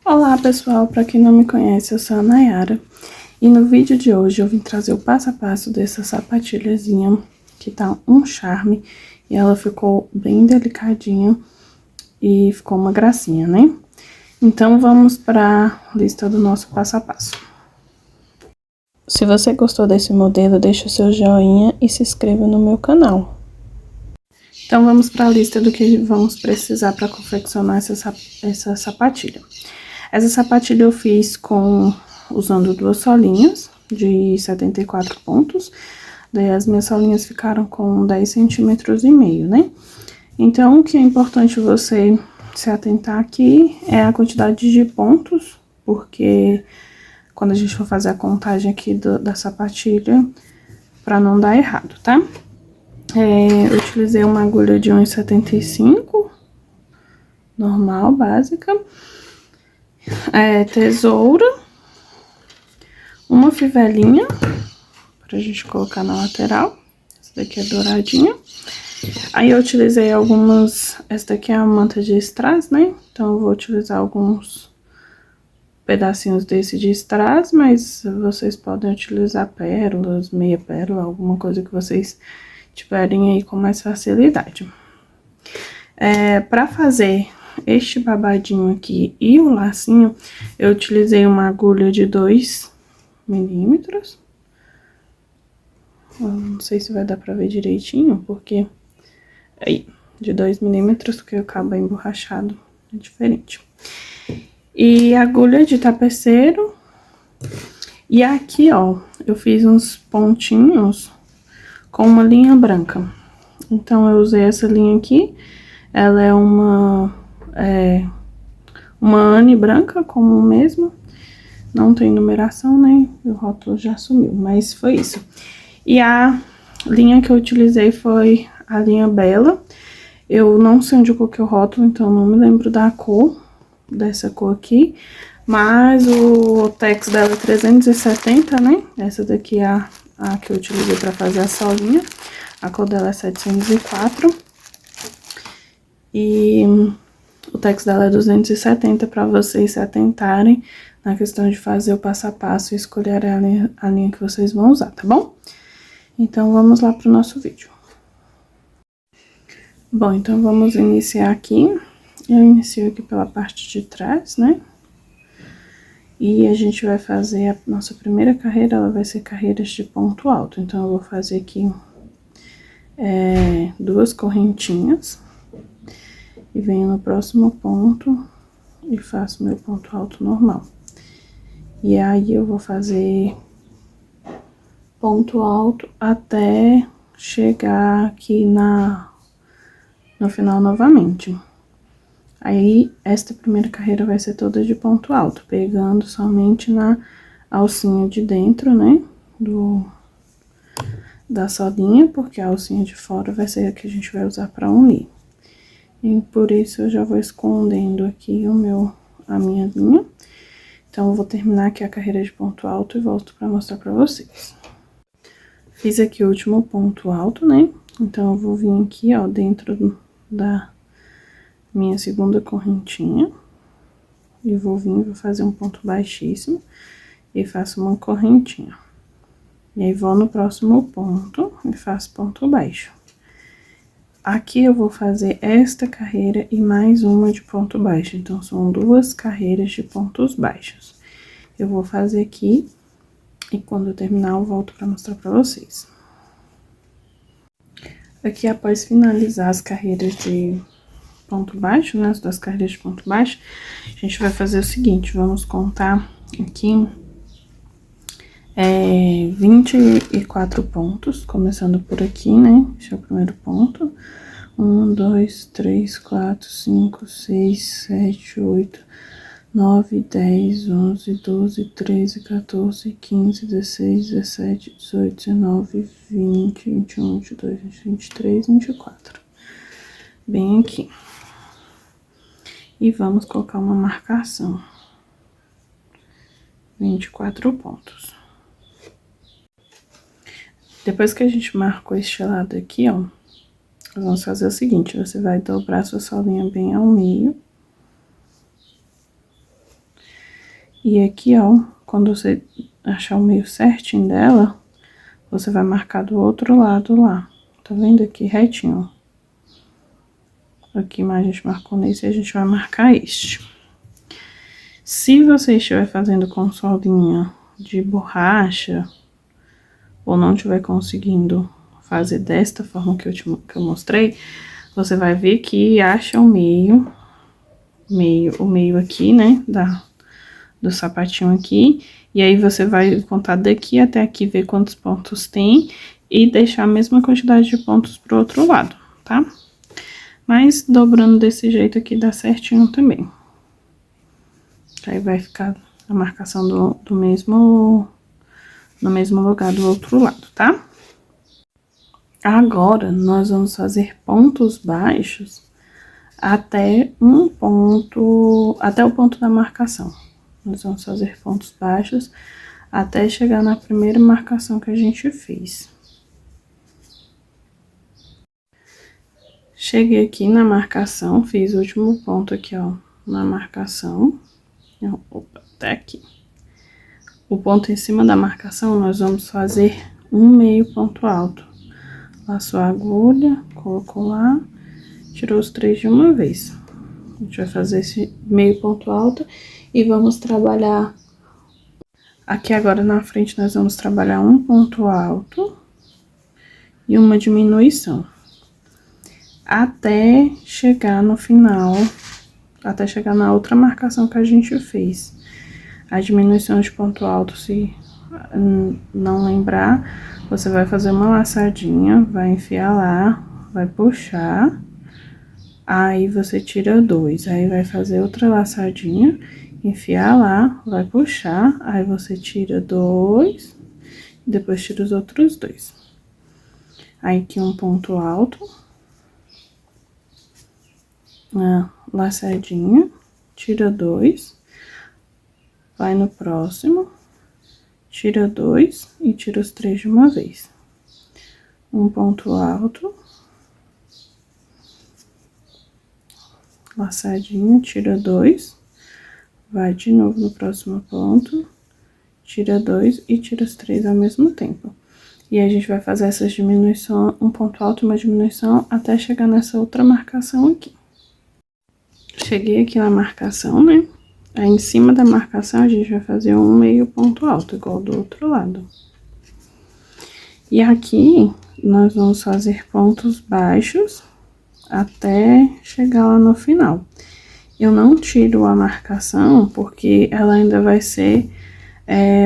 Olá pessoal, para quem não me conhece, eu sou a Nayara e no vídeo de hoje eu vim trazer o passo a passo dessa sapatilhazinha que tá um charme e ela ficou bem delicadinha e ficou uma gracinha, né? Então vamos para a lista do nosso passo a passo. Se você gostou desse modelo, deixa o seu joinha e se inscreva no meu canal. Então vamos para a lista do que vamos precisar para confeccionar essa sapatilha. Essa sapatilha eu fiz usando duas solinhas de 74 pontos. Daí as minhas solinhas ficaram com 10,5 centímetros, né? Então, o que é importante você se atentar aqui é a quantidade de pontos, porque quando a gente for fazer a contagem aqui da sapatilha, pra não dar errado, tá? Eu utilizei uma agulha de 1,75, normal, básica. Tesoura, uma fivelinha pra gente colocar na lateral. Essa daqui é douradinha. Aí eu utilizei essa daqui é a manta de strass, né? Então eu vou utilizar alguns pedacinhos desse de strass, mas vocês podem utilizar pérolas, meia pérola, alguma coisa que vocês tiverem aí com mais facilidade. Pra fazer este babadinho aqui e o lacinho, eu utilizei uma agulha de 2 milímetros. Não sei se vai dar pra ver direitinho, porque... Aí, de 2 milímetros, porque o cabo é emborrachado, é diferente. E agulha de tapeceiro. E aqui, ó, eu fiz uns pontinhos com uma linha branca. Então, eu usei essa linha aqui. Ela é uma Anne branca, como mesmo. Não tem numeração, né? O rótulo já sumiu, mas foi isso. E a linha que eu utilizei foi a linha Bella. Eu não sei onde eu coloquei o rótulo, então não me lembro da cor, dessa cor aqui. Mas o Tex dela é 370, né? Essa daqui é a que eu utilizei pra fazer a solinha. A cor dela é 704. E o Tex dela é 270 pra vocês se atentarem na questão de fazer o passo a passo e escolher a linha que vocês vão usar, tá bom? Então, vamos lá pro nosso vídeo. Bom, então vamos iniciar aqui. Eu inicio aqui pela parte de trás, né? E a gente vai fazer a nossa primeira carreira, ela vai ser carreiras de ponto alto. Então, eu vou fazer aqui duas correntinhas. E venho no próximo ponto e faço meu ponto alto normal. E aí, eu vou fazer ponto alto até chegar aqui no final novamente. Aí, esta primeira carreira vai ser toda de ponto alto, pegando somente na alcinha de dentro, né, da solinha, porque a alcinha de fora vai ser a que a gente vai usar pra unir. E por isso, eu já vou escondendo aqui a minha linha. Então, eu vou terminar aqui a carreira de ponto alto e volto pra mostrar pra vocês. Fiz aqui o último ponto alto, né? Então, eu vou vir aqui, ó, dentro da minha segunda correntinha. E vou fazer um ponto baixíssimo e faço uma correntinha. E aí, vou no próximo ponto e faço ponto baixo. Aqui, eu vou fazer esta carreira e mais uma de ponto baixo. Então, são duas carreiras de pontos baixos. Eu vou fazer aqui e quando eu terminar, eu volto pra mostrar pra vocês. Aqui, após finalizar as carreiras de ponto baixo, né, as duas carreiras de ponto baixo, a gente vai fazer o seguinte, vamos contar aqui 24 pontos, começando por aqui, né, esse é o primeiro ponto. 1, 2, 3, 4, 5, 6, 7, 8, 9, 10, 11, 12, 13, 14, 15, 16, 17, 18, 19, 20, 21, 22, 23, 24. Bem aqui. E vamos colocar uma marcação. 24 pontos. Depois que a gente marcou este lado aqui, ó, vamos fazer o seguinte, você vai dobrar sua solinha bem ao meio. E aqui, ó, quando você achar o meio certinho dela, você vai marcar do outro lado lá. Tá vendo aqui retinho, ó. Aqui mais a gente marcou nesse e a gente vai marcar este. Se você estiver fazendo com soldinha de borracha, ou não estiver conseguindo fazer desta forma que eu mostrei, você vai ver que acha o meio aqui, né, do sapatinho aqui, e aí você vai contar daqui até aqui, ver quantos pontos tem, e deixar a mesma quantidade de pontos pro outro lado, tá? Mas dobrando desse jeito aqui dá certinho também. Aí vai ficar a marcação no mesmo lugar do outro lado, tá? Agora, nós vamos fazer pontos baixos até o ponto da marcação. Nós vamos fazer pontos baixos até chegar na primeira marcação que a gente fez. Cheguei aqui na marcação, fiz o último ponto aqui, ó, na marcação. Opa, até aqui. O ponto em cima da marcação, nós vamos fazer um meio ponto alto. Laçou a agulha, colocou lá, tirou os 3 de uma vez. A gente vai fazer esse meio ponto alto e vamos trabalhar. Aqui agora na frente nós vamos trabalhar um ponto alto e uma diminuição. Até chegar no final, até chegar na outra marcação que a gente fez. A diminuição de ponto alto, se não lembrar, você vai fazer uma laçadinha, vai enfiar lá, vai puxar, aí você tira 2, aí vai fazer outra laçadinha, enfiar lá, vai puxar, aí você tira 2, depois tira os outros 2. Aí aqui um ponto alto, laçadinha, tira 2, vai no próximo, tira 2 e tira os 3 de uma vez. Um ponto alto, laçadinho, tira 2, vai de novo no próximo ponto, tira 2 e tira os 3 ao mesmo tempo. E a gente vai fazer essas diminuições, um ponto alto e uma diminuição, até chegar nessa outra marcação aqui. Cheguei aqui na marcação, né? Aí, em cima da marcação, a gente vai fazer um meio ponto alto, igual do outro lado. E aqui, nós vamos fazer pontos baixos até chegar lá no final. Eu não tiro a marcação, porque ela ainda vai ser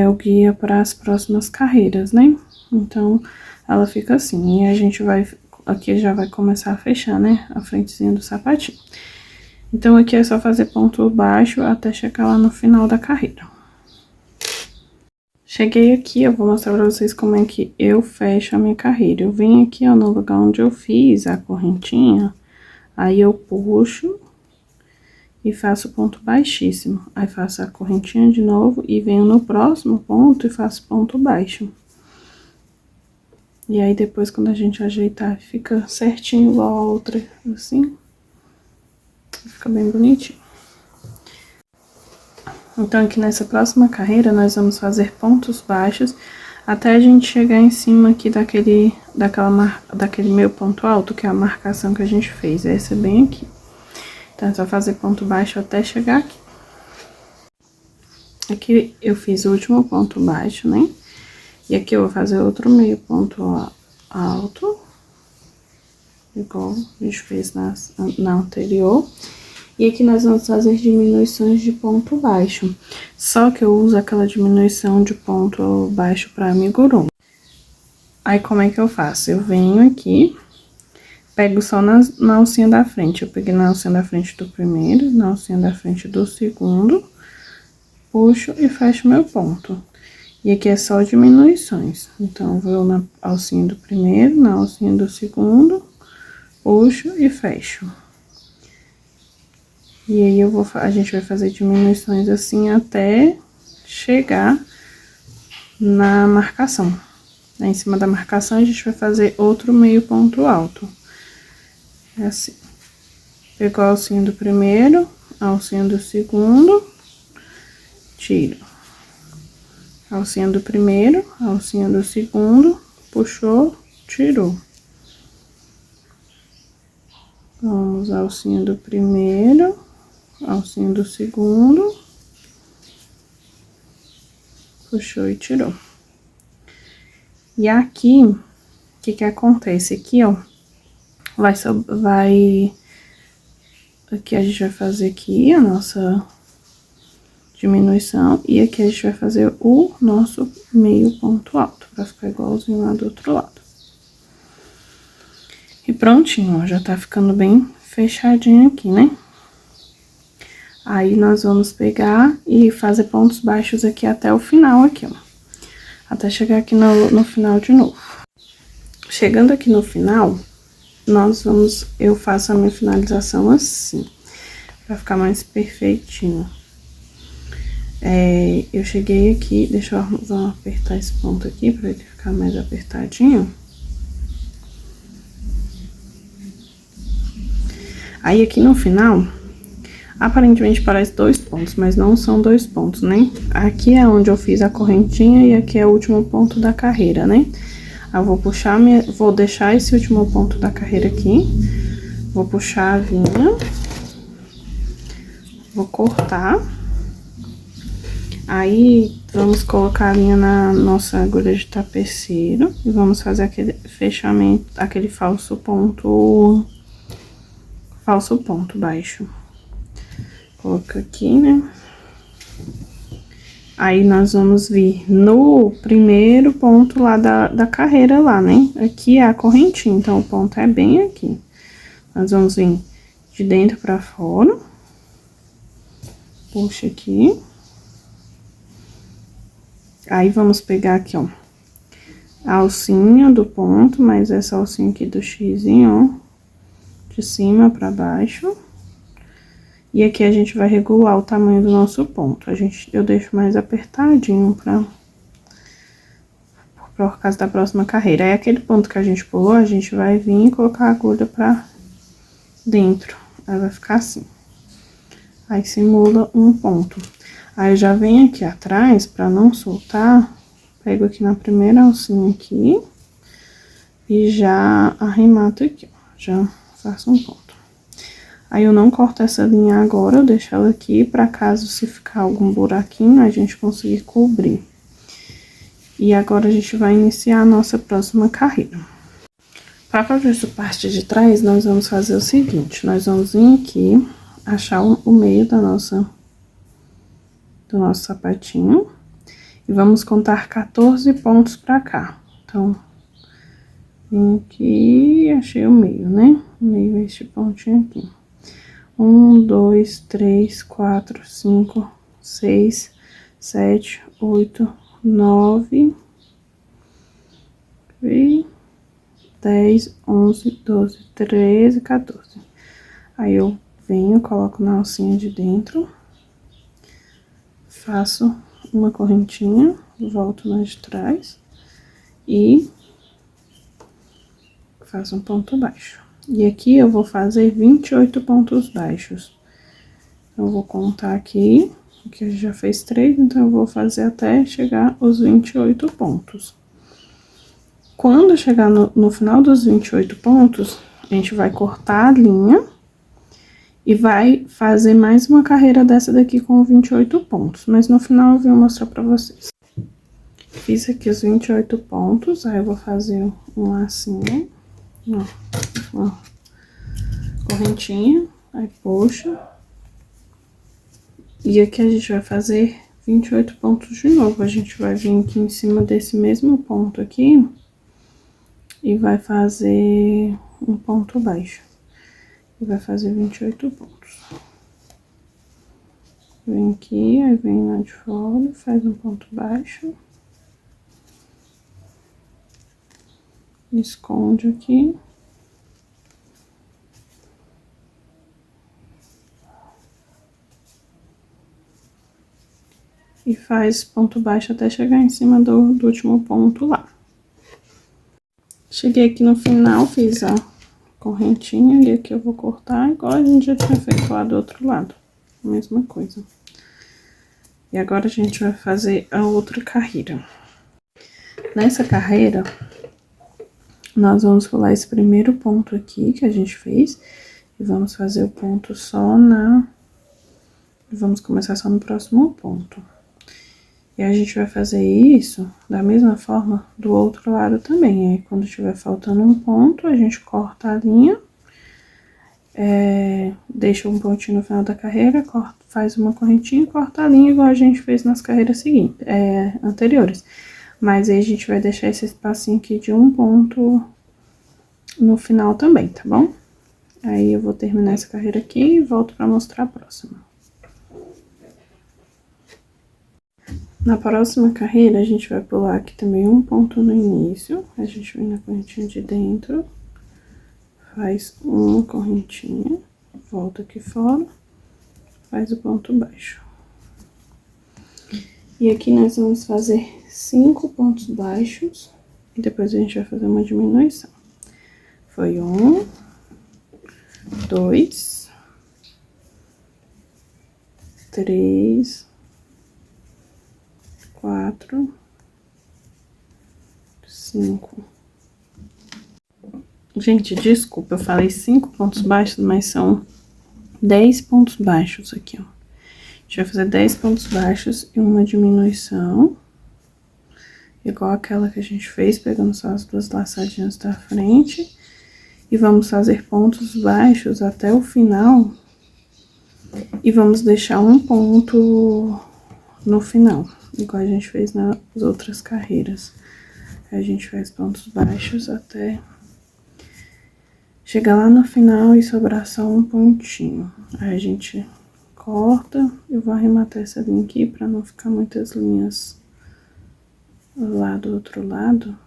o guia para as próximas carreiras, né? Então, ela fica assim, e a gente vai, aqui já vai começar a fechar, né? A frentezinha do sapatinho. Então, aqui é só fazer ponto baixo até chegar lá no final da carreira. Cheguei aqui, eu vou mostrar pra vocês como é que eu fecho a minha carreira. Eu venho aqui, ó, no lugar onde eu fiz a correntinha, aí eu puxo e faço ponto baixíssimo. Aí, faço a correntinha de novo e venho no próximo ponto e faço ponto baixo. E aí, depois, quando a gente ajeitar, fica certinho igual a outra, assim. Fica bem bonitinho. Então, aqui nessa próxima carreira, nós vamos fazer pontos baixos até a gente chegar em cima aqui daquele meio ponto alto, que é a marcação que a gente fez. Essa é bem aqui. Então, é só fazer ponto baixo até chegar aqui. Aqui eu fiz o último ponto baixo, né? E aqui eu vou fazer outro meio ponto alto, igual a gente fez na anterior. E aqui nós vamos fazer diminuições de ponto baixo. Só que eu uso aquela diminuição de ponto baixo para amigurumi. Aí, como é que eu faço? Eu venho aqui, pego só na alcinha da frente. Eu peguei na alcinha da frente do primeiro, na alcinha da frente do segundo, puxo e fecho meu ponto. E aqui é só diminuições. Então, eu vou na alcinha do primeiro, na alcinha do segundo, puxo e fecho. E aí, a gente vai fazer diminuições assim até chegar na marcação. Aí, em cima da marcação, a gente vai fazer outro meio ponto alto. É assim. Pegou a alcinha do primeiro, a alcinha do segundo, tiro. Alcinha do primeiro, alcinha do segundo, puxou, tirou. Vamos, alcinha do primeiro, alcinha do segundo, puxou e tirou. E aqui, o que acontece? Aqui, ó, aqui a gente vai fazer aqui a nossa diminuição, e aqui a gente vai fazer o nosso meio ponto alto, pra ficar igualzinho lá do outro lado. E prontinho, ó, já tá ficando bem fechadinho aqui, né? Aí, nós vamos pegar e fazer pontos baixos aqui até o final aqui, ó. Até chegar aqui no final de novo. Chegando aqui no final, eu faço a minha finalização assim, pra ficar mais perfeitinho. Eu cheguei aqui, deixa eu apertar esse ponto aqui pra ele ficar mais apertadinho. Aí, aqui no final, aparentemente parece 2 pontos, mas não são 2 pontos, né? Aqui é onde eu fiz a correntinha e aqui é o último ponto da carreira, né? Eu vou puxar vou deixar esse último ponto da carreira aqui, vou puxar a vinha, vou cortar. Aí, vamos colocar a linha na nossa agulha de tapeceiro e vamos fazer aquele fechamento, aquele falso ponto baixo. Coloca aqui, né? Aí, nós vamos vir no primeiro ponto lá da carreira lá, né? Aqui é a correntinha, então o ponto é bem aqui. Nós vamos vir de dentro pra fora. Puxa aqui. Aí, vamos pegar aqui, ó, a alcinha do ponto, mais essa alcinha aqui do xizinho, ó, de cima pra baixo. E aqui a gente vai regular o tamanho do nosso ponto. Eu deixo mais apertadinho por causa da próxima carreira. Aí, aquele ponto que a gente pulou, a gente vai vir e colocar a agulha pra dentro. Aí, vai ficar assim. Aí, simula um ponto. Aí, eu já venho aqui atrás, pra não soltar, pego aqui na primeira alcinha aqui e já arremato aqui, ó, já faço um ponto. Aí, eu não corto essa linha agora, eu deixo ela aqui pra caso se ficar algum buraquinho, a gente conseguir cobrir. E agora, a gente vai iniciar a nossa próxima carreira. Pra fazer essa parte de trás, nós vamos fazer o seguinte, nós vamos vir aqui, achar o meio do nosso sapatinho e vamos contar 14 pontos pra cá. Então, vim aqui, achei o meio, né? O meio é este pontinho aqui. 1, 2, 3, 4, 5, 6, 7, 8, 9, 10, 11, 12, 13, 14. Aí, eu venho, coloco na alcinha de dentro. Faço uma correntinha, volto na de trás e faço um ponto baixo. E aqui eu vou fazer 28 pontos baixos. Eu vou contar aqui a gente já fez 3, então eu vou fazer até chegar aos 28 pontos. Quando chegar no final dos 28 pontos, a gente vai cortar a linha e vai fazer mais uma carreira dessa daqui com 28 pontos. Mas no final eu vou mostrar pra vocês. Fiz aqui os 28 pontos, aí eu vou fazer um lacinho, ó, correntinha, aí puxa. E aqui a gente vai fazer 28 pontos de novo. A gente vai vir aqui em cima desse mesmo ponto aqui e vai fazer um ponto baixo. E vai fazer 28 pontos. Vem aqui, aí vem lá de fora, faz um ponto baixo. Esconde aqui. E faz ponto baixo até chegar em cima do último ponto lá. Cheguei aqui no final, fiz a correntinha e aqui eu vou cortar igual a gente já tinha feito lá do outro lado. A mesma coisa. E agora a gente vai fazer a outra carreira. Nessa carreira, nós vamos pular esse primeiro ponto aqui que a gente fez e vamos fazer o ponto só na... Vamos começar só no próximo ponto. E a gente vai fazer isso da mesma forma do outro lado também. Aí, quando tiver faltando um ponto, a gente corta a linha, deixa um pontinho no final da carreira, corta, faz uma correntinha e corta a linha, igual a gente fez nas carreiras seguintes, anteriores. Mas aí a gente vai deixar esse espacinho aqui de um ponto no final também, tá bom? Aí eu vou terminar essa carreira aqui e volto pra mostrar a próxima. Na próxima carreira, a gente vai pular aqui também um ponto no início. A gente vem na correntinha de dentro, faz uma correntinha, volta aqui fora, faz o ponto baixo. E aqui nós vamos fazer 5 pontos baixos e depois a gente vai fazer uma diminuição. Foi 1, 2, 3, 4, 5. Gente, desculpa, eu falei 5 pontos baixos, mas são 10 pontos baixos aqui, ó. A gente vai fazer 10 pontos baixos e uma diminuição, igual aquela que a gente fez, pegando só as duas laçadinhas da frente. E vamos fazer pontos baixos até o final. E vamos deixar um ponto no final, igual a gente fez nas outras carreiras. A gente faz pontos baixos até chegar lá no final e sobrar só um pontinho. Aí a gente corta, eu vou arrematar essa linha aqui pra não ficar muitas linhas lá do outro lado,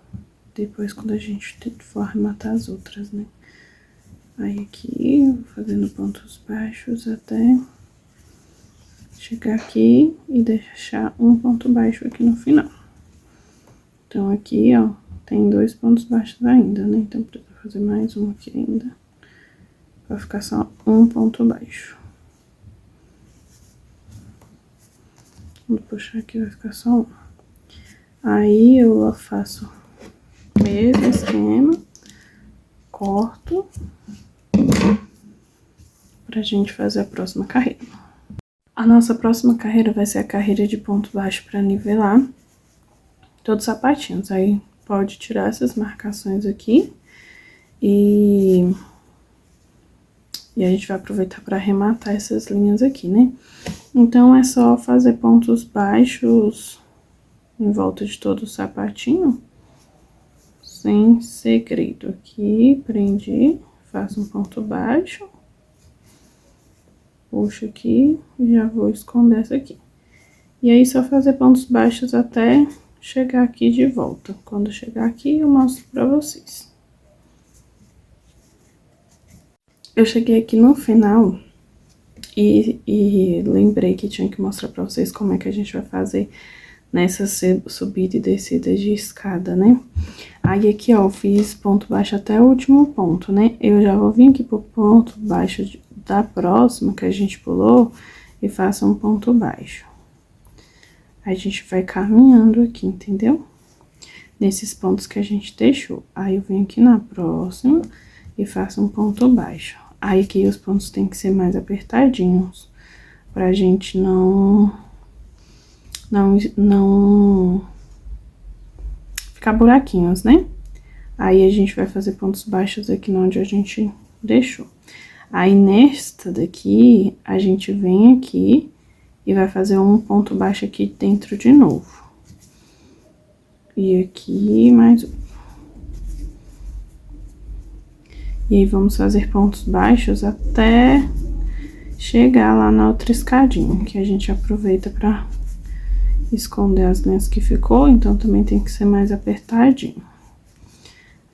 depois quando a gente for arrematar as outras, né? Aí aqui, vou fazendo pontos baixos até chegar aqui e deixar um ponto baixo aqui no final. Então aqui, ó, tem 2 pontos baixos ainda, né? Então precisa fazer mais um aqui ainda, vai ficar só um ponto baixo. Vou puxar aqui, vai ficar só um. Aí, eu faço o mesmo esquema, corto, pra gente fazer a próxima carreira. A nossa próxima carreira vai ser a carreira de ponto baixo pra nivelar todos os sapatinhos. Aí, pode tirar essas marcações aqui e a gente vai aproveitar pra arrematar essas linhas aqui, né? Então, é só fazer pontos baixos em volta de todo o sapatinho, sem segredo. Aqui, prendi, faço um ponto baixo, puxo aqui e já vou esconder essa aqui. E aí, só fazer pontos baixos até chegar aqui de volta. Quando chegar aqui, eu mostro pra vocês. Eu cheguei aqui no final e lembrei que tinha que mostrar pra vocês como é que a gente vai fazer nessa subida e descida de escada, né? Aí aqui, ó, eu fiz ponto baixo até o último ponto, né? Eu já vou vir aqui pro ponto baixo da próxima que a gente pulou e faço um ponto baixo. Aí a gente vai caminhando aqui, entendeu? Nesses pontos que a gente deixou. Aí eu venho aqui na próxima e faço um ponto baixo. Aí aqui os pontos tem que ser mais apertadinhos, pra gente não ficar buraquinhos, né? Aí a gente vai fazer pontos baixos aqui onde a gente deixou. Aí nesta daqui, a gente vem aqui e vai fazer um ponto baixo aqui dentro de novo. E aqui mais um. E aí, vamos fazer pontos baixos até chegar lá na outra escadinha, que a gente aproveita pra esconder as linhas que ficou, então também tem que ser mais apertadinho.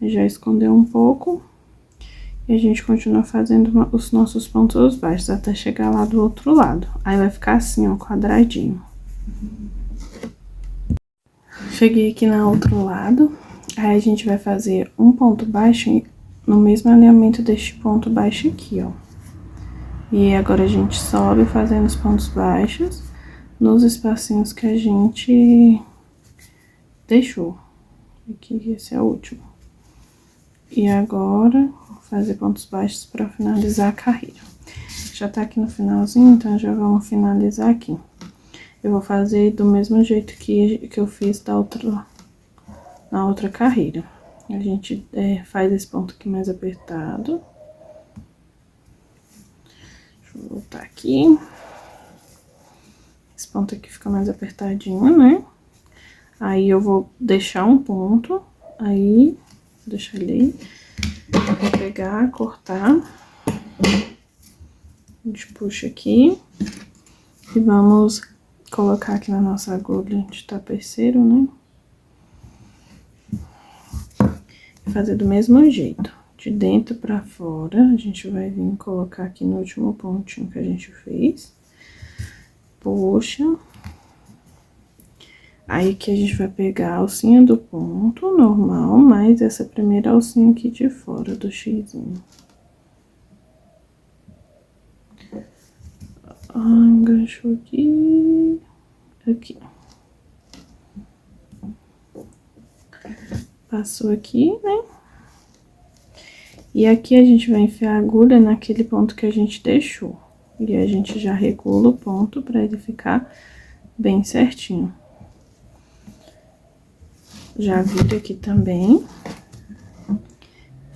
Já escondeu um pouco, e a gente continua fazendo os nossos pontos baixos até chegar lá do outro lado. Aí vai ficar assim, ó, quadradinho. Cheguei aqui no outro lado, aí a gente vai fazer um ponto baixo no mesmo alinhamento deste ponto baixo aqui, ó. E agora a gente sobe fazendo os pontos baixos nos espacinhos que a gente deixou. Aqui, esse é o último. E agora, vou fazer pontos baixos para finalizar a carreira. Já tá aqui no finalzinho, então já vamos finalizar aqui. Eu vou fazer do mesmo jeito que eu fiz na outra carreira. A gente faz esse ponto aqui mais apertado. Deixa eu voltar aqui. Esse ponto aqui fica mais apertadinho, né? Aí eu vou deixar um ponto, aí, vou deixar ele aí. Vou pegar, cortar. A gente puxa aqui. E vamos colocar aqui na nossa agulha de tapeceiro, né? E fazer do mesmo jeito. De dentro pra fora, a gente vai vir colocar aqui no último pontinho que a gente fez. Puxa. Aí que a gente vai pegar a alcinha do ponto normal, mais essa primeira alcinha aqui de fora do xizinho. Enganchou aqui. Aqui. Passou aqui, né? E aqui a gente vai enfiar a agulha naquele ponto que a gente deixou. E a gente já regula o ponto pra ele ficar bem certinho. Já vira aqui também.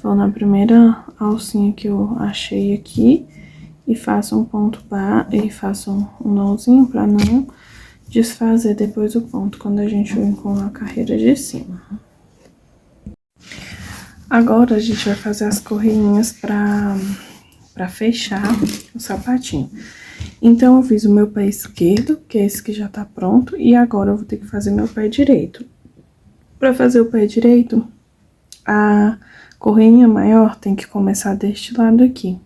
Vou na primeira alcinha que eu achei aqui e faço um ponto e faço um nozinho pra não desfazer depois o ponto quando a gente vem com a carreira de cima. Agora a gente vai fazer as correinhas pra fechar o sapatinho. Então eu fiz o meu pé esquerdo, que é esse que já tá pronto, e agora eu vou ter que fazer meu pé direito. Pra fazer o pé direito, a correinha maior tem que começar deste lado aqui.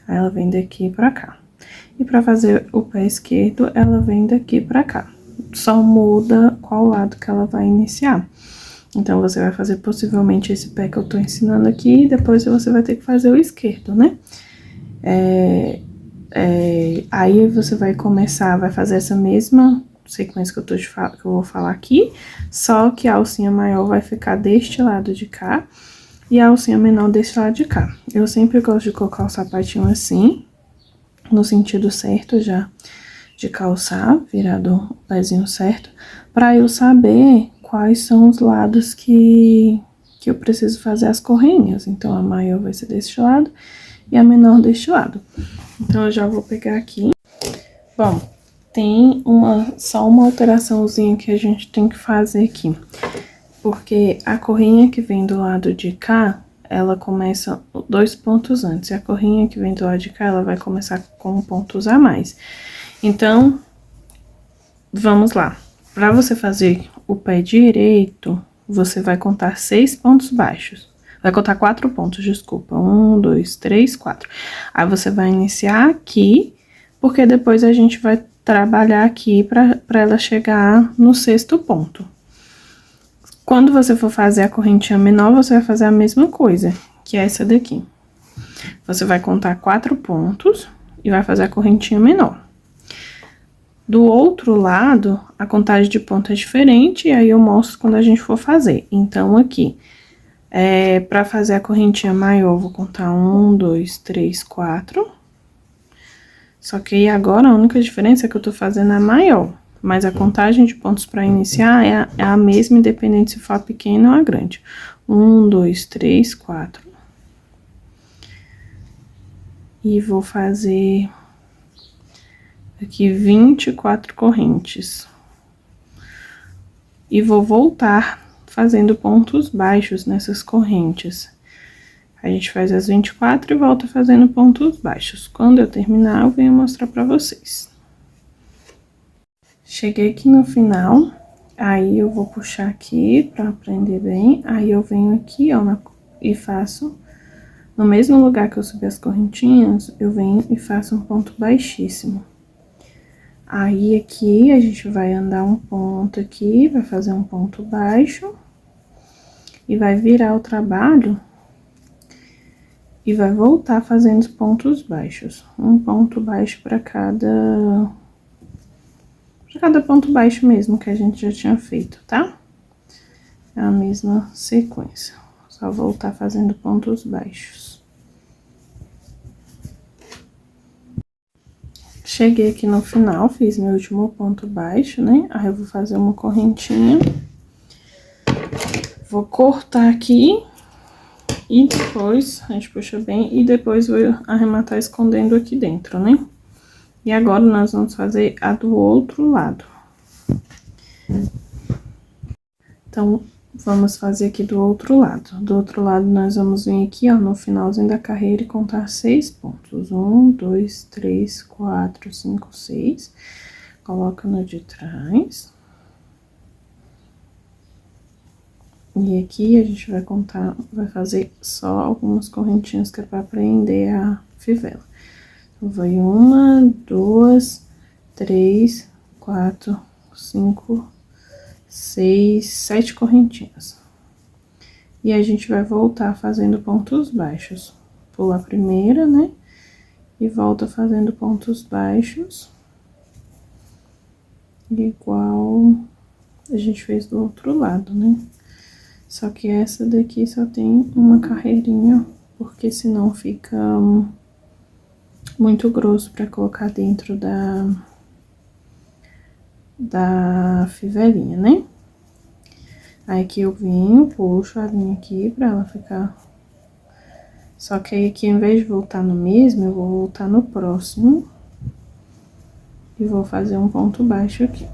Aí ela vem daqui pra cá. E pra fazer o pé esquerdo, ela vem daqui pra cá. Só muda qual lado que ela vai iniciar. Então, você vai fazer possivelmente esse pé que eu tô ensinando aqui, e depois você vai ter que fazer o esquerdo, né? Aí você vai começar, vai fazer essa mesma sequência que eu vou falar aqui, só que a alcinha maior vai ficar deste lado de cá e a alcinha menor deste lado de cá. Eu sempre gosto de colocar o sapatinho assim, no sentido certo já de calçar, virado o pezinho certo, pra eu saber quais são os lados que eu preciso fazer as correinhas. Então, a maior vai ser deste lado e a menor deste lado. Então, eu já vou pegar aqui. Bom, tem só uma alteraçãozinha que a gente tem que fazer aqui. Porque a correinha que vem do lado de cá, ela começa 2 pontos antes. E a correinha que vem do lado de cá, ela vai começar com pontos a mais. Então, vamos lá. Pra você fazer o pé direito, você vai contar 6 pontos baixos. Vai contar 4 pontos, desculpa. 1, 2, 3, 4. Aí, você vai iniciar aqui, porque depois a gente vai trabalhar aqui pra ela chegar no 6º ponto. Quando você for fazer a correntinha menor, você vai fazer a mesma coisa, que é essa daqui. Você vai contar 4 pontos e vai fazer a correntinha menor. Do outro lado, a contagem de ponto é diferente, e aí eu mostro quando a gente for fazer. Então, aqui, pra fazer a correntinha maior, eu vou contar 1, 2, 3, 4. Só que aí agora a única diferença é que eu tô fazendo a maior. Mas a contagem de pontos pra iniciar é a mesma, independente se for a pequena ou a grande. 1, 2, 3, 4. E vou fazer aqui 24 correntes. E vou voltar fazendo pontos baixos nessas correntes. A gente faz as 24 e volta fazendo pontos baixos. Quando eu terminar, eu venho mostrar pra vocês. Cheguei aqui no final, aí eu vou puxar aqui pra prender bem. Aí eu venho aqui, ó, e faço... No mesmo lugar que eu subi as correntinhas, eu venho e faço um ponto baixíssimo. Aí, aqui, a gente vai andar um ponto aqui, vai fazer um ponto baixo. E vai virar o trabalho. E vai voltar fazendo os pontos baixos. Um ponto baixo pra cada pra cada ponto baixo mesmo que a gente já tinha feito, tá? É a mesma sequência, só voltar fazendo pontos baixos. Cheguei aqui no final, fiz meu último ponto baixo, né? Aí eu vou fazer uma correntinha. Vou cortar aqui e depois a gente puxa bem e depois vou arrematar escondendo aqui dentro, né? E agora nós vamos fazer a do outro lado. Então, vamos fazer aqui do outro lado. Do outro lado, nós vamos vir aqui, ó, no finalzinho da carreira e contar 6 pontos. 1, 2, 3, 4, 5, 6. Coloca no de trás. E aqui a gente vai contar, vai fazer só algumas correntinhas que é pra prender a fivela. Então, vai 1, 2, 3, 4, 5, 6, 7 correntinhas. E a gente vai voltar fazendo pontos baixos. Pula a primeira, né? E volta fazendo pontos baixos. Igual a gente fez do outro lado, né? Só que essa daqui só tem uma carreirinha, porque senão fica muito grosso pra colocar dentro da fivelinha, né? Aí aqui eu venho, puxo a linha aqui pra ela ficar... Só que aí aqui, ao invés de voltar no mesmo, eu vou voltar no próximo. E vou fazer um ponto baixo aqui.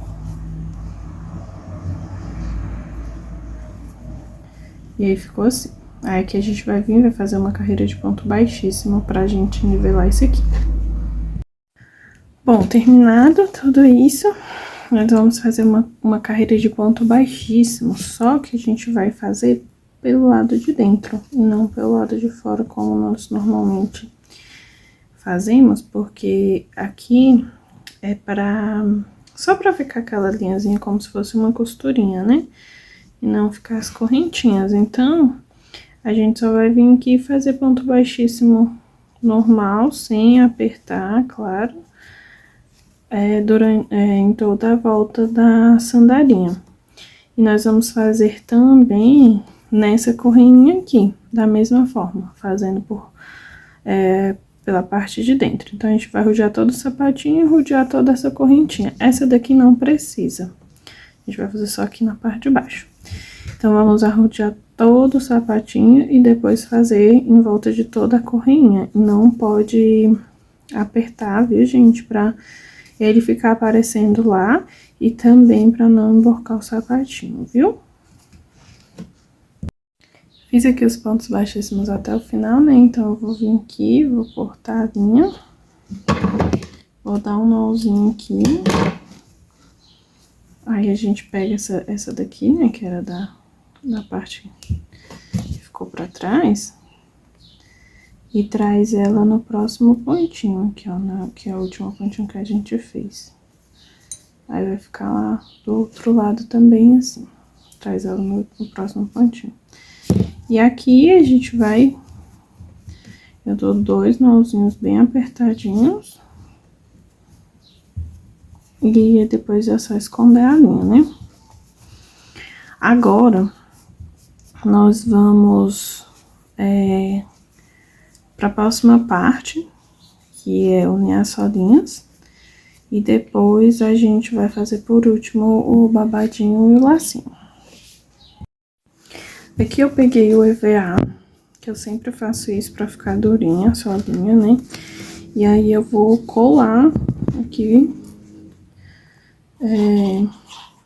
E aí, ficou assim. Aí aqui a gente vai vir, vai fazer uma carreira de ponto baixíssimo pra gente nivelar isso aqui. Bom, terminado tudo isso, nós vamos fazer uma carreira de ponto baixíssimo, só que a gente vai fazer pelo lado de dentro, e não pelo lado de fora, como nós normalmente fazemos, porque aqui é só pra ficar aquela linhazinha como se fosse uma costurinha, né? E não ficar as correntinhas. Então, a gente só vai vir aqui e fazer ponto baixíssimo normal, sem apertar, claro, em toda a volta da sandalinha. E nós vamos fazer também nessa correinha aqui, da mesma forma, fazendo pela parte de dentro. Então, a gente vai rodear todo o sapatinho e rodear toda essa correntinha. Essa daqui não precisa. A gente vai fazer só aqui na parte de baixo. Então, vamos arrodear todo o sapatinho e depois fazer em volta de toda a correinha. Não pode apertar, viu, gente? Pra ele ficar aparecendo lá e também pra não emborcar o sapatinho, viu? Fiz aqui os pontos baixíssimos até o final, né? Então, eu vou vir aqui, vou cortar a linha. Vou dar um nozinho aqui. Aí, a gente pega essa daqui, né? Que era da parte que ficou pra trás. E traz ela no próximo pontinho aqui, ó. Que é o último pontinho que a gente fez. Aí, vai ficar lá do outro lado também, assim. Traz ela no próximo pontinho. E aqui, a gente vai... Eu dou 2 nozinhos bem apertadinhos. E depois é só esconder a linha, né? Agora, nós vamos para a próxima parte, que é unir as solinhas. E depois a gente vai fazer por último o babadinho e o lacinho. Aqui eu peguei o EVA, que eu sempre faço isso pra ficar durinha a solinha, né? E aí eu vou colar aqui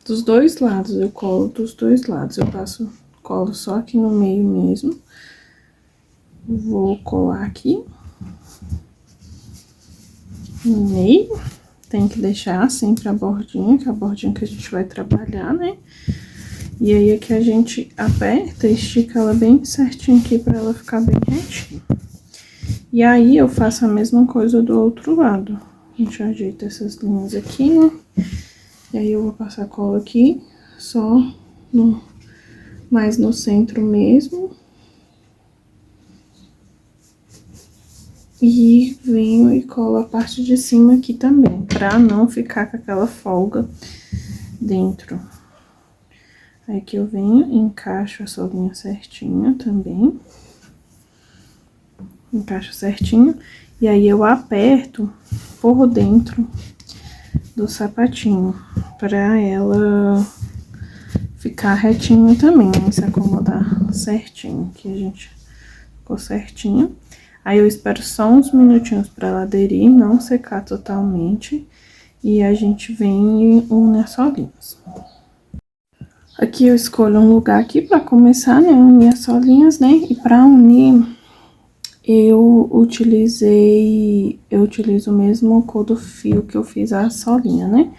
dos dois lados, eu colo dos dois lados. Eu colo só aqui no meio mesmo. Vou colar aqui no meio. Tem que deixar sempre a bordinha, que é a bordinha que a gente vai trabalhar, né? E aí, aqui a gente aperta e estica ela bem certinho aqui pra ela ficar bem retinha. E aí, eu faço a mesma coisa do outro lado. A gente ajeita essas linhas aqui, né? E aí, eu vou passar cola aqui, só mais no centro mesmo. E venho e colo a parte de cima aqui também, pra não ficar com aquela folga dentro. Aí que eu venho e encaixo a solinha certinha também. Encaixo certinho. E aí eu aperto por dentro do sapatinho, pra ela ficar retinho também, né? Se acomodar certinho, que a gente ficou certinho. Aí eu espero só uns minutinhos pra ela aderir, não secar totalmente. E a gente vem e une as solinhas. Aqui eu escolho um lugar aqui pra começar, né, unir as solinhas, né? E pra unir, eu utilizo o mesmo cor do fio que eu fiz a solinha, né?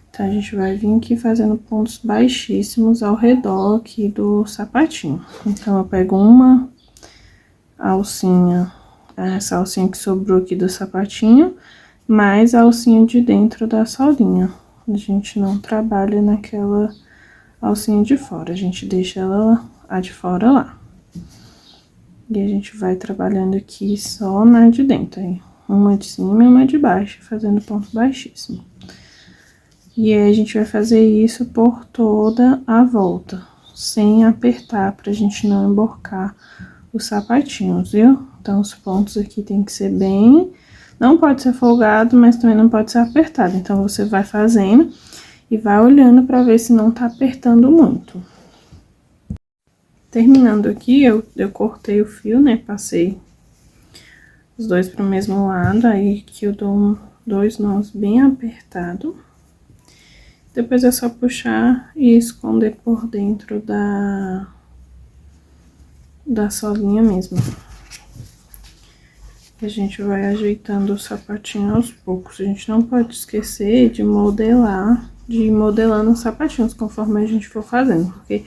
Então, a gente vai vir aqui fazendo pontos baixíssimos ao redor aqui do sapatinho. Então, eu pego uma alcinha, essa alcinha que sobrou aqui do sapatinho, mais a alcinha de dentro da solinha. A gente não trabalha naquela alcinha de fora, a gente deixa ela, a de fora lá. E a gente vai trabalhando aqui só na de dentro, aí. Uma de cima e uma de baixo, fazendo ponto baixíssimo. E aí, a gente vai fazer isso por toda a volta, sem apertar, pra gente não emborcar os sapatinhos, viu? Então, os pontos aqui tem que ser bem... Não pode ser folgado, mas também não pode ser apertado. Então, você vai fazendo e vai olhando pra ver se não tá apertando muito. Terminando aqui, eu cortei o fio, né? Passei os dois pro mesmo lado, aí que eu dou dois nós bem apertado. Depois é só puxar e esconder por dentro da solinha mesmo. A gente vai ajeitando o sapatinho aos poucos. A gente não pode esquecer de modelar, de ir modelando os sapatinhos conforme a gente for fazendo, porque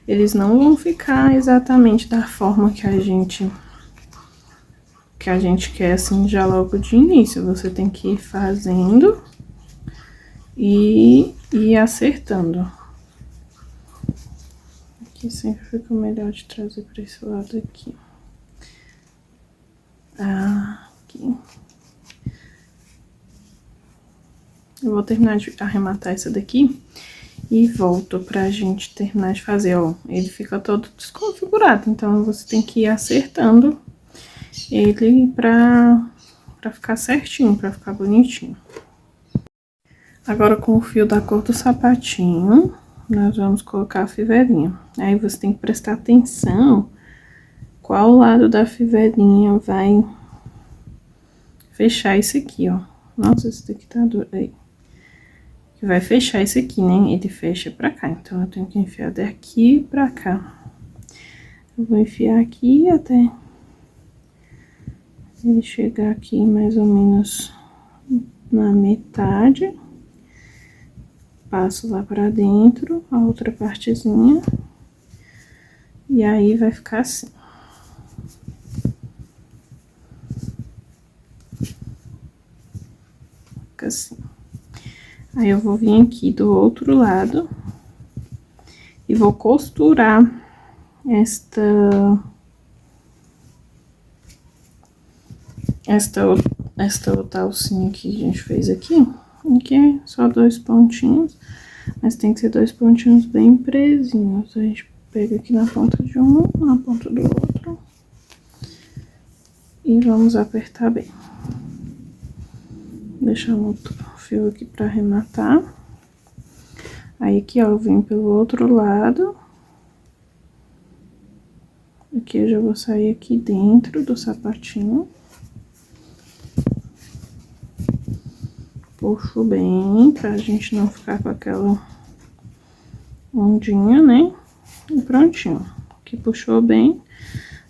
eles não vão ficar exatamente da forma que a gente quer, assim, já logo de início. Você tem que ir fazendo e ir acertando. Aqui sempre fica melhor de trazer pra esse lado aqui. Aqui. Eu vou terminar de arrematar essa daqui e volto pra gente terminar de fazer, ó. Ele fica todo desconfigurado, então você tem que ir acertando ele pra ficar certinho, pra ficar bonitinho. Agora, com o fio da cor do sapatinho, nós vamos colocar a fivelinha. Aí, você tem que prestar atenção qual lado da fivelinha vai fechar esse aqui, ó. Nossa, esse daqui tá duro, aí. Que vai fechar esse aqui, né? Ele fecha pra cá, então eu tenho que enfiar daqui pra cá. Eu vou enfiar aqui até ele chegar aqui mais ou menos na metade. Passo lá pra dentro, a outra partezinha. E aí, vai ficar assim. Fica assim. Aí, eu vou vir aqui do outro lado e vou costurar esta outra alcinha que a gente fez aqui. Aqui é só 2 pontinhos, mas tem que ser 2 pontinhos bem presinhos. A gente pega aqui na ponta de um, na ponta do outro. E vamos apertar bem. Deixar um outro fio aqui pra arrematar. Aí, aqui, ó, eu venho pelo outro lado. Aqui eu já vou sair aqui dentro do sapatinho. Puxo bem, pra gente não ficar com aquela ondinha, né? E prontinho. Aqui puxou bem,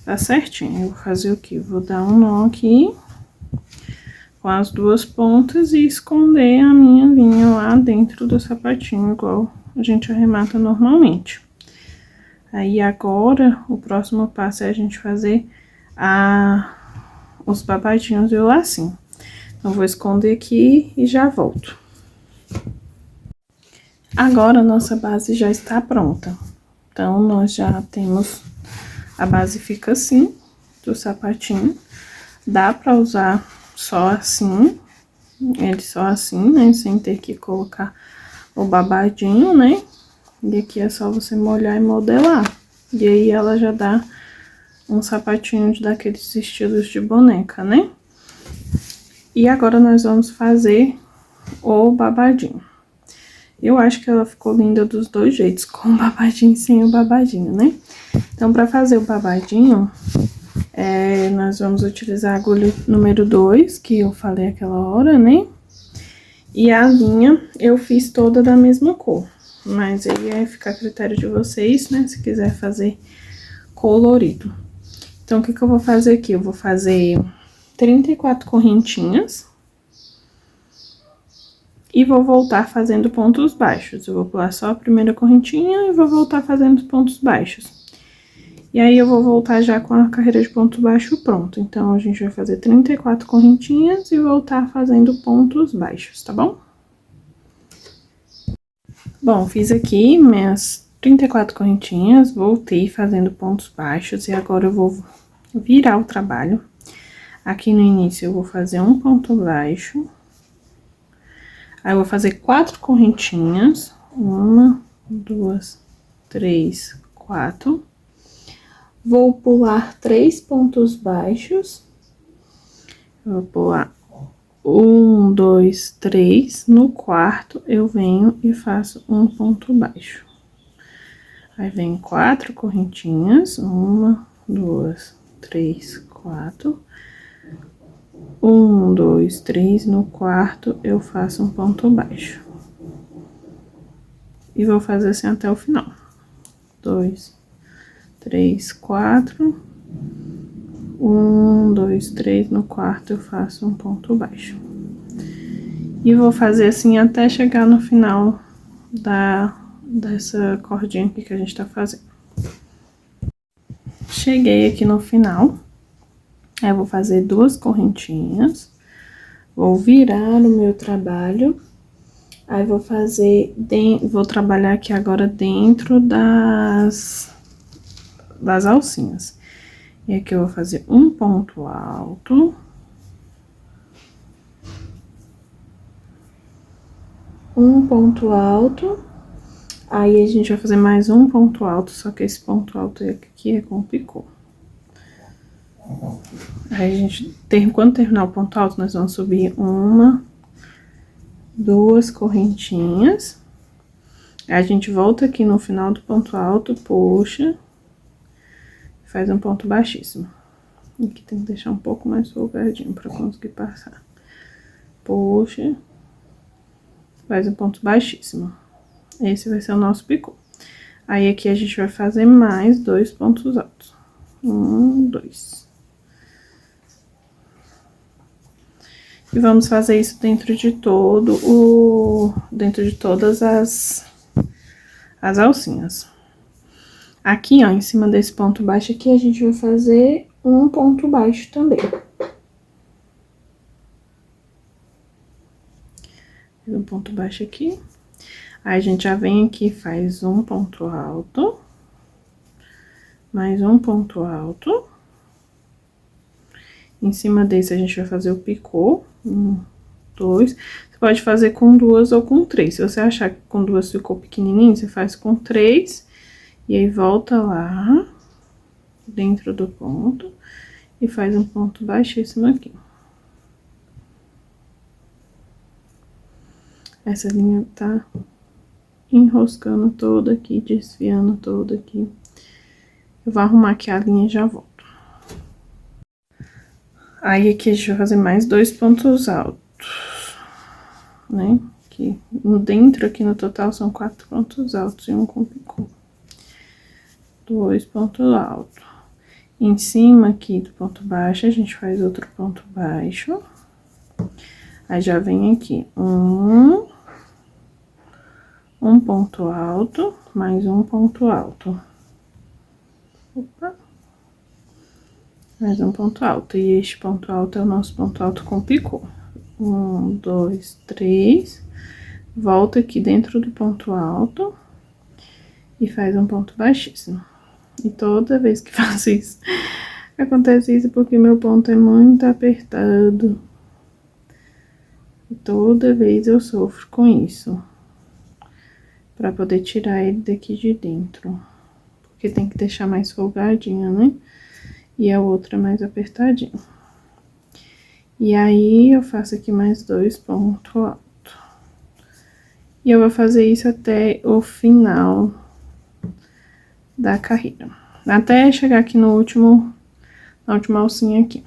tá certinho. Eu vou fazer o quê? Vou dar um nó aqui com as duas pontas e esconder a minha linha lá dentro do sapatinho, igual a gente arremata normalmente. Aí, agora, o próximo passo é a gente fazer os babadinhos e o lacinho. Então, vou esconder aqui e já volto. Agora, a nossa base já está pronta. Então, nós já temos... A base fica assim, do sapatinho. Dá pra usar só assim, ele só assim, né, sem ter que colocar o babadinho, né? E aqui é só você molhar e modelar. E aí ela já dá um sapatinho daqueles estilos de boneca, né? E agora nós vamos fazer o babadinho. Eu acho que ela ficou linda dos dois jeitos, com o babadinho e sem o babadinho, né? Então, pra fazer o babadinho, nós vamos utilizar a agulha número 2, que eu falei aquela hora, né? E a linha eu fiz toda da mesma cor, mas aí fica a critério de vocês, né? Se quiser fazer colorido. Então, o que que eu vou fazer aqui? Eu vou fazer 34 correntinhas. E vou voltar fazendo pontos baixos. Eu vou pular só a primeira correntinha e vou voltar fazendo pontos baixos. E aí, eu vou voltar já com a carreira de ponto baixo pronto. Então, a gente vai fazer 34 correntinhas e voltar fazendo pontos baixos, tá bom? Bom, fiz aqui minhas 34 correntinhas, voltei fazendo pontos baixos e agora eu vou virar o trabalho. Aqui no início, eu vou fazer um ponto baixo. Aí, eu vou fazer 4 correntinhas, 1, 2, 3, 4. Vou pular 3 pontos baixos. Vou pular 1, 2, 3. No quarto, eu venho e faço um ponto baixo. Aí, vem 4 correntinhas, 1, 2, 3, 4. 1, 2, 3, no quarto eu faço um ponto baixo. E vou fazer assim até o final. 2, 3, 4. 1, 2, 3, no quarto eu faço um ponto baixo. E vou fazer assim até chegar no final dessa cordinha aqui que a gente tá fazendo. Cheguei aqui no final. Aí, eu vou fazer 2 correntinhas, vou virar o meu trabalho, aí vou fazer, vou trabalhar aqui agora dentro das alcinhas. E aqui eu vou fazer um ponto alto. Um ponto alto, aí a gente vai fazer mais um ponto alto, só que esse ponto alto aqui é com picô. Aí, a gente, quando terminar o ponto alto, nós vamos subir 1, 2 correntinhas. Aí, a gente volta aqui no final do ponto alto, puxa, faz um ponto baixíssimo. Aqui tem que deixar um pouco mais folgadinho pra conseguir passar. Puxa, faz um ponto baixíssimo. Esse vai ser o nosso picô. Aí, aqui a gente vai fazer mais 2 pontos altos. 1, 2. E vamos fazer isso dentro de dentro de todas as alcinhas. Aqui, ó, em cima desse ponto baixo aqui, a gente vai fazer um ponto baixo também. Um ponto baixo aqui. Aí, a gente já vem aqui e faz um ponto alto. Mais um ponto alto. Em cima desse, a gente vai fazer o picô. 1, 2. Você pode fazer com 2 ou com 3. Se você achar que com 2 ficou pequenininho, você faz com 3. E aí, volta lá, dentro do ponto, e faz um ponto baixíssimo aqui. Essa linha tá enroscando toda aqui, desfiando toda aqui. Eu vou arrumar aqui a linha e já volto. Aí, aqui a gente vai fazer mais 2 pontos altos, né? Aqui, dentro aqui no total são 4 pontos altos e um com picô. 2 pontos altos. Em cima aqui do ponto baixo, a gente faz outro ponto baixo. Aí, já vem aqui um ponto alto, mais um ponto alto. Opa! Mais um ponto alto. E este ponto alto é o nosso ponto alto com picô. 1, 2, 3. Volta aqui dentro do ponto alto e faz um ponto baixíssimo. E toda vez que faço isso, Acontece isso porque meu ponto é muito apertado. Toda vez eu sofro com isso. Pra poder tirar ele daqui de dentro. Porque tem que deixar mais folgadinho, né? E a outra mais apertadinha. E aí, eu faço aqui mais 2 pontos altos. E eu vou fazer isso até o final da carreira. Até chegar aqui no último, na última alcinha aqui.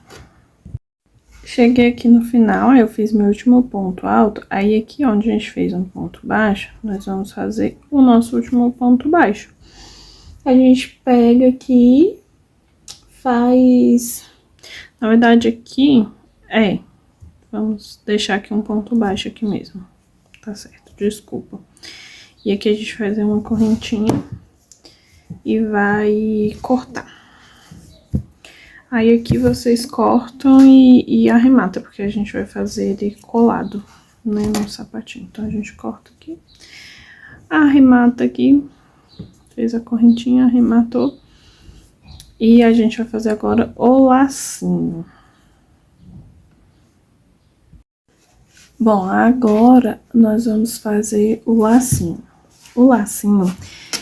Cheguei aqui no final, eu fiz meu último ponto alto. Aí, aqui onde a gente fez um ponto baixo, nós vamos fazer o nosso último ponto baixo. A gente pega aqui, faz... Na verdade, aqui, vamos deixar aqui um ponto baixo aqui mesmo. Tá certo, desculpa. E aqui a gente vai fazer uma correntinha e vai cortar. Aí, aqui vocês cortam e arrematam, porque a gente vai fazer ele colado, né, no sapatinho. Então, a gente corta aqui, arremata aqui, fez a correntinha, arrematou. E a gente vai fazer agora o lacinho. Bom, agora nós vamos fazer o lacinho. O lacinho,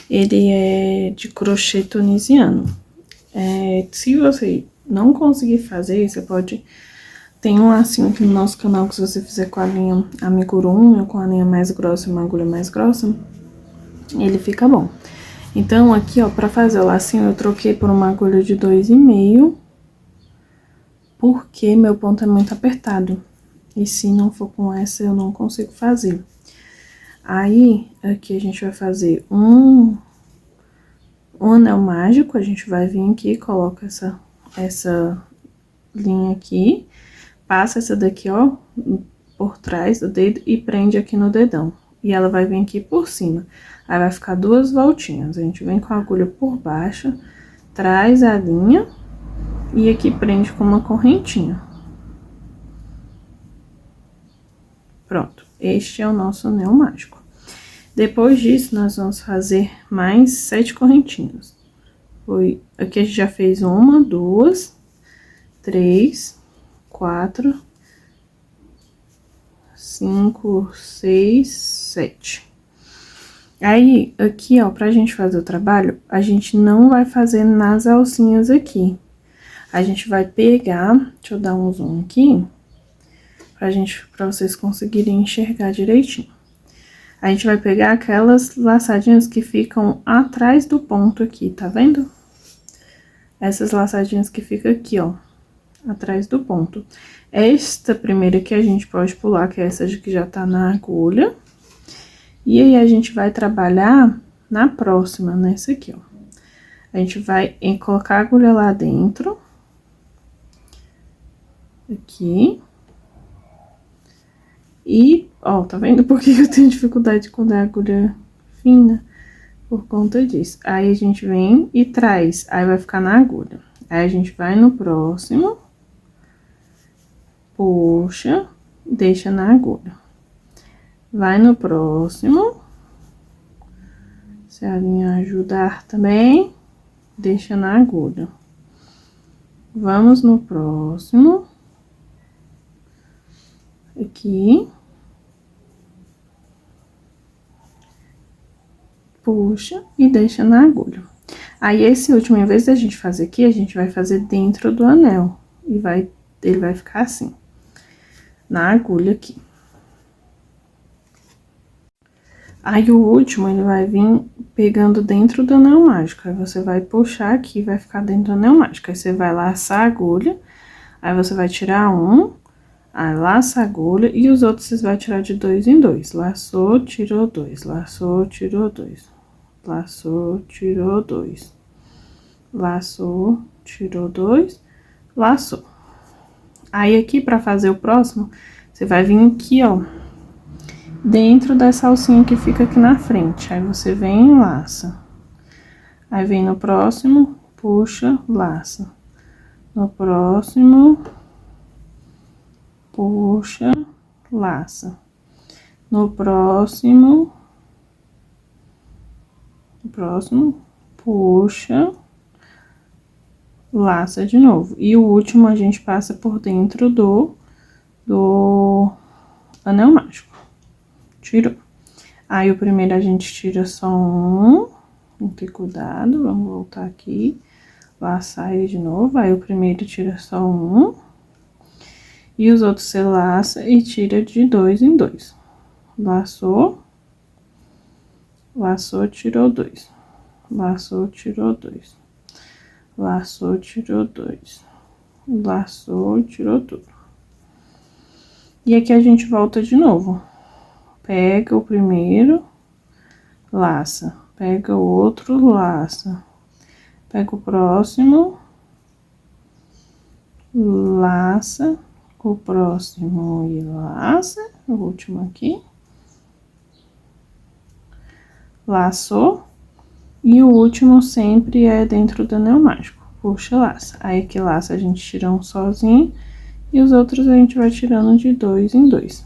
ele é de crochê tunisiano. Se você não conseguir fazer, você pode... Tem um lacinho aqui no nosso canal que se você fizer com a linha amigurumi ou com a linha mais grossa, uma agulha mais grossa, ele fica bom. Então, aqui, ó, pra fazer o lacinho, eu troquei por uma agulha de 2,5, porque meu ponto é muito apertado. E se não for com essa, eu não consigo fazer. Aí, aqui a gente vai fazer um anel mágico. A gente vai vir aqui, coloca essa linha aqui. Passa essa daqui, ó, por trás do dedo e prende aqui no dedão. E ela vai vir aqui por cima. Aí, vai ficar 2 voltinhas. A gente vem com a agulha por baixo, traz a linha e aqui prende com uma correntinha. Pronto, este é o nosso anel mágico. Depois disso, nós vamos fazer mais 7 correntinhas. Aqui a gente já fez 1, 2, 3, 4, 5, 6, 7. Aí, aqui, ó, pra gente fazer o trabalho, a gente não vai fazer nas alcinhas aqui. A gente vai pegar, deixa eu dar um zoom aqui, pra vocês conseguirem enxergar direitinho. A gente vai pegar aquelas laçadinhas que ficam atrás do ponto aqui, tá vendo? Essas laçadinhas que ficam aqui, ó, atrás do ponto. Esta primeira aqui a gente pode pular, que é essa que já tá na agulha. E aí, a gente vai trabalhar na próxima, nessa aqui, ó. A gente vai colocar a agulha lá dentro. Aqui. E, ó, tá vendo por que eu tenho dificuldade quando é agulha fina? Por conta disso. Aí, a gente vem e traz, aí vai ficar na agulha. Aí, a gente vai no próximo, puxa, deixa na agulha. Vai no próximo, se a linha ajudar também, deixa na agulha. Vamos no próximo. Aqui. Puxa e deixa na agulha. Aí, esse último, em vez da gente fazer aqui, a gente vai fazer dentro do anel. E ele vai ficar assim, na agulha aqui. Aí, o último, ele vai vir pegando dentro do anel mágico. Aí, você vai puxar aqui, vai ficar dentro do anel mágico. Aí, você vai laçar a agulha, aí você vai tirar um... Aí, laça a agulha e os outros vocês vão tirar de 2 em 2. Laçou, tirou 2. Laçou, tirou 2. Laçou, tirou 2. Laçou, tirou 2. Laçou. Aí, aqui, pra fazer o próximo, você vai vir aqui, ó, dentro dessa alcinha que fica aqui na frente. Aí, você vem e laça. Aí, vem no próximo, puxa, laça. No próximo... puxa, laça. No próximo, puxa, laça de novo. E o último a gente passa por dentro do anel mágico. Tirou. Aí, o primeiro a gente tira só um. Vamos ter cuidado, vamos voltar aqui. Laçar ele de novo. Aí, o primeiro tira só um. E os outros você laça e tira de 2 em 2. Laçou. Laçou, tirou 2. Laçou, tirou 2. Laçou, tirou 2. Laçou, tirou tudo. E aqui a gente volta de novo. Pega o primeiro, laça. Pega o outro, laça. Pega o próximo, laça. O próximo e laça. O último aqui. Laçou. E o último sempre é dentro do anel mágico. Puxa, laça. Aí, aqui laça a gente tira um sozinho. E os outros a gente vai tirando de 2 em 2.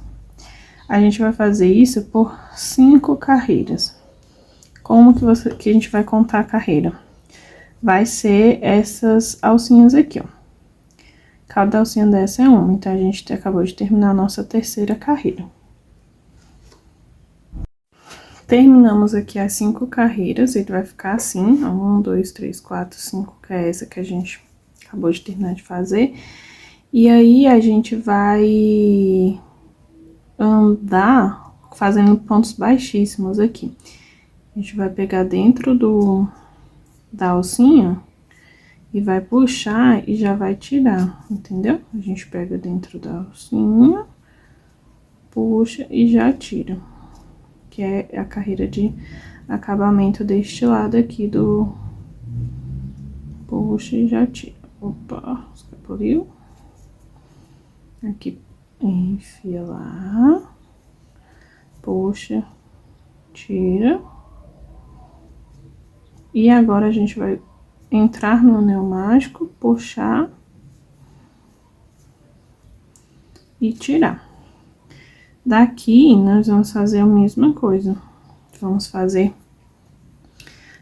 A gente vai fazer isso por 5 carreiras. Como que a gente vai contar a carreira? Vai ser essas alcinhas aqui, ó. Cada alcinha dessa é uma, então a gente acabou de terminar a nossa terceira carreira. Terminamos aqui as 5 carreiras, ele vai ficar assim, ó, 1, 2, 3, 4, 5, que é essa que a gente acabou de terminar de fazer. E aí, a gente vai andar fazendo pontos baixíssimos aqui. A gente vai pegar dentro da alcinha e vai puxar e já vai tirar, entendeu? A gente pega dentro da alcinha, puxa e já tira. Que é a carreira de acabamento deste lado aqui do... Puxa e já tira. Opa, escapuliu. Aqui, enfia lá. Puxa, tira. E agora a gente vai entrar no anel mágico, puxar e tirar. Daqui, nós vamos fazer a mesma coisa. Vamos fazer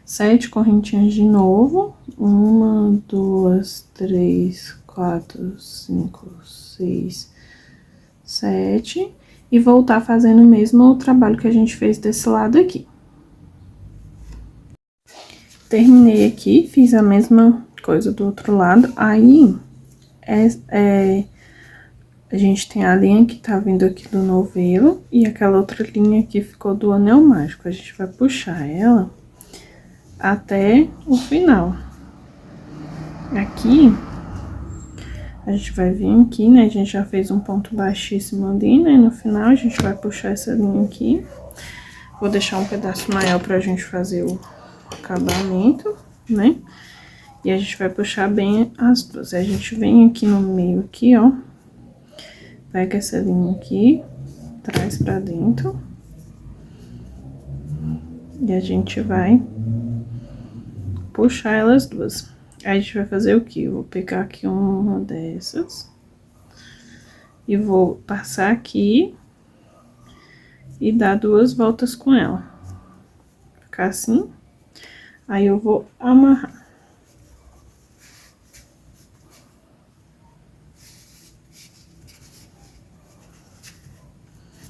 7 correntinhas de novo. 1, 2, 3, 4, 5, 6, 7. E voltar fazendo o mesmo trabalho que a gente fez desse lado aqui. Terminei aqui, fiz a mesma coisa do outro lado. Aí, a gente tem a linha que tá vindo aqui do novelo e aquela outra linha que ficou do anel mágico. A gente vai puxar ela até o final. Aqui, a gente vai vir aqui, né? A gente já fez um ponto baixíssimo ali, né? No final, a gente vai puxar essa linha aqui. Vou deixar um pedaço maior pra gente fazer o acabamento, né? E a gente vai puxar bem as duas. A gente vem aqui no meio aqui, ó. Pega essa linha aqui, traz pra dentro. E a gente vai puxar elas duas. Aí, a gente vai fazer o quê? Eu vou pegar aqui uma dessas. E vou passar aqui. E dar 2 voltas com ela. Ficar assim. Aí, eu vou amarrar.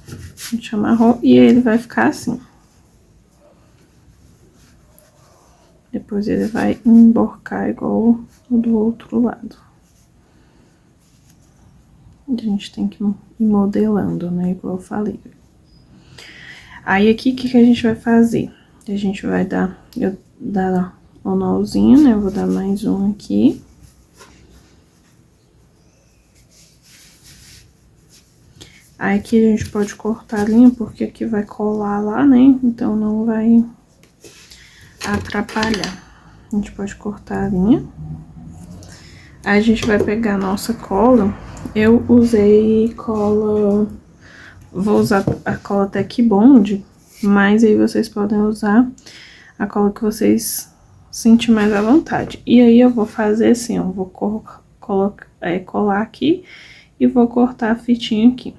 A gente amarrou e ele vai ficar assim. Depois ele vai emborcar igual o do outro lado. A gente tem que ir modelando, né? Igual eu falei. Aí, aqui, o que a gente vai fazer? A gente vai dar um nozinho, né? Eu vou dar mais um aqui. Aí, aqui a gente pode cortar a linha, porque aqui vai colar lá, né? Então, não vai atrapalhar. A gente pode cortar a linha. Aí, a gente vai pegar a nossa cola. Eu usei cola... Vou usar a cola Tech Bond, mas aí vocês podem usar a cola que vocês sentirem mais à vontade. E aí, eu vou fazer assim, ó. Vou colar aqui e vou cortar a fitinha aqui.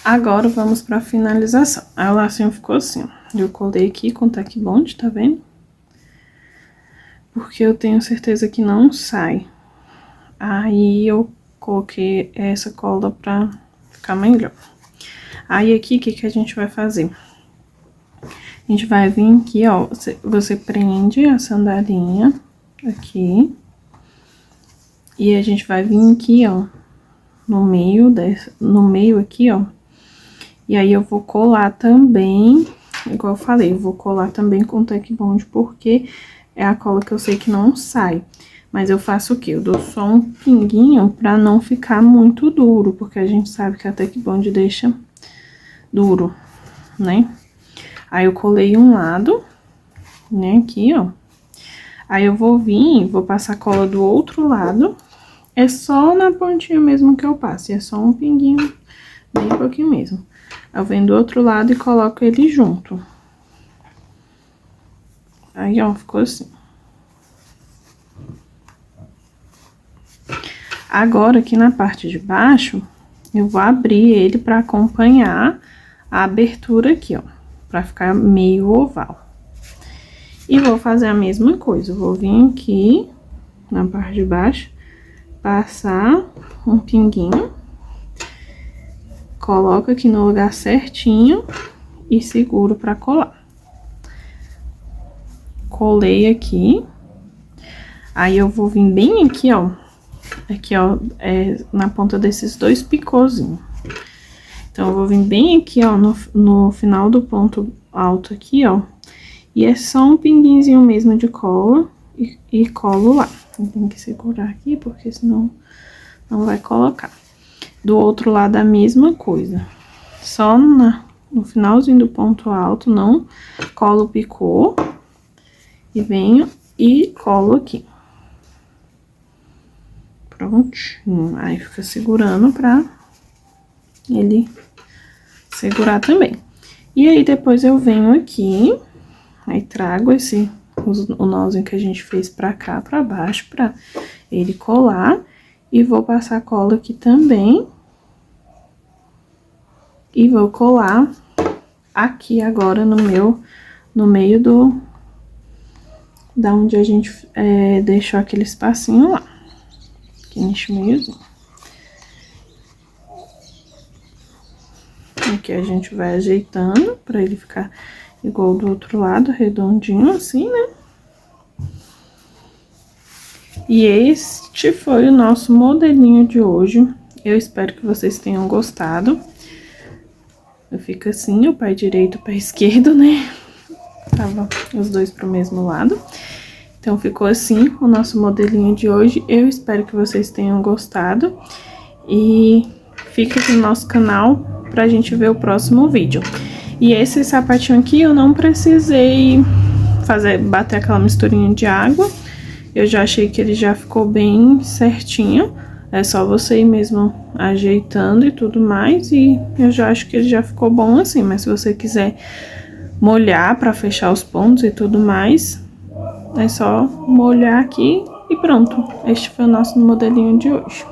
Agora, vamos pra finalização. Aí, o lacinho ficou assim, ó. Eu colei aqui com Tech Bond, tá vendo? porque eu tenho certeza que não sai. Aí eu coloquei essa cola pra ficar melhor. Aí aqui, o que a gente vai fazer? A gente vai vir aqui, ó, você prende a sandalinha aqui. E a gente vai vir aqui, ó, no meio aqui, ó. E aí eu vou colar também, igual eu falei, eu vou colar também com o Tec Bond, porque é a cola que eu sei que não sai. Mas eu faço o quê? Eu dou só um pinguinho pra não ficar muito duro, porque a gente sabe que a Tec Bond deixa duro, né? Aí eu colei um lado, né, aqui, ó. Aí eu vou vir, vou passar cola do outro lado. É só na pontinha mesmo que eu passo, é só um pinguinho, bem pouquinho mesmo. Eu venho do outro lado e coloco ele junto. Aí, ó, ficou assim. Agora, aqui na parte de baixo, eu vou abrir ele pra acompanhar a abertura aqui, ó, pra ficar meio oval. E vou fazer a mesma coisa, eu vou vir aqui na parte de baixo, passar um pinguinho, coloco aqui no lugar certinho e seguro pra colar. Colei aqui, aí eu vou vir bem aqui, ó, na ponta desses dois picôzinhos. Então, eu vou vir bem aqui, ó, no final do ponto alto aqui, ó, e é só um pinguinzinho mesmo de cola e colo lá. Tem que segurar aqui, porque senão não vai colocar. Do outro lado, a mesma coisa. Só no finalzinho do ponto alto, não colo o picô. E venho e colo aqui. Prontinho. Aí, fica segurando pra ele segurar também. E aí, depois eu venho aqui, aí trago o nozinho que a gente fez pra cá, pra baixo, pra ele colar. E vou passar cola aqui também. E vou colar aqui agora no meio da onde a gente deixou aquele espacinho lá. Aqui nesse meiozinho. Aqui a gente vai ajeitando pra ele ficar igual do outro lado, redondinho assim, né? E este foi o nosso modelinho de hoje. Eu espero que vocês tenham gostado. Eu fico assim, o pé direito e o pé esquerdo, né? Tava os dois pro mesmo lado. Então, ficou assim o nosso modelinho de hoje. Eu espero que vocês tenham gostado. E fica aqui no nosso canal pra gente ver o próximo vídeo. E esse sapatinho aqui eu não precisei bater aquela misturinha de água. Eu já achei que ele já ficou bem certinho. É só você ir mesmo ajeitando e tudo mais. E eu já acho que ele já ficou bom assim. Mas se você quiser molhar pra fechar os pontos e tudo mais, é só molhar aqui e pronto. Este foi o nosso modelinho de hoje.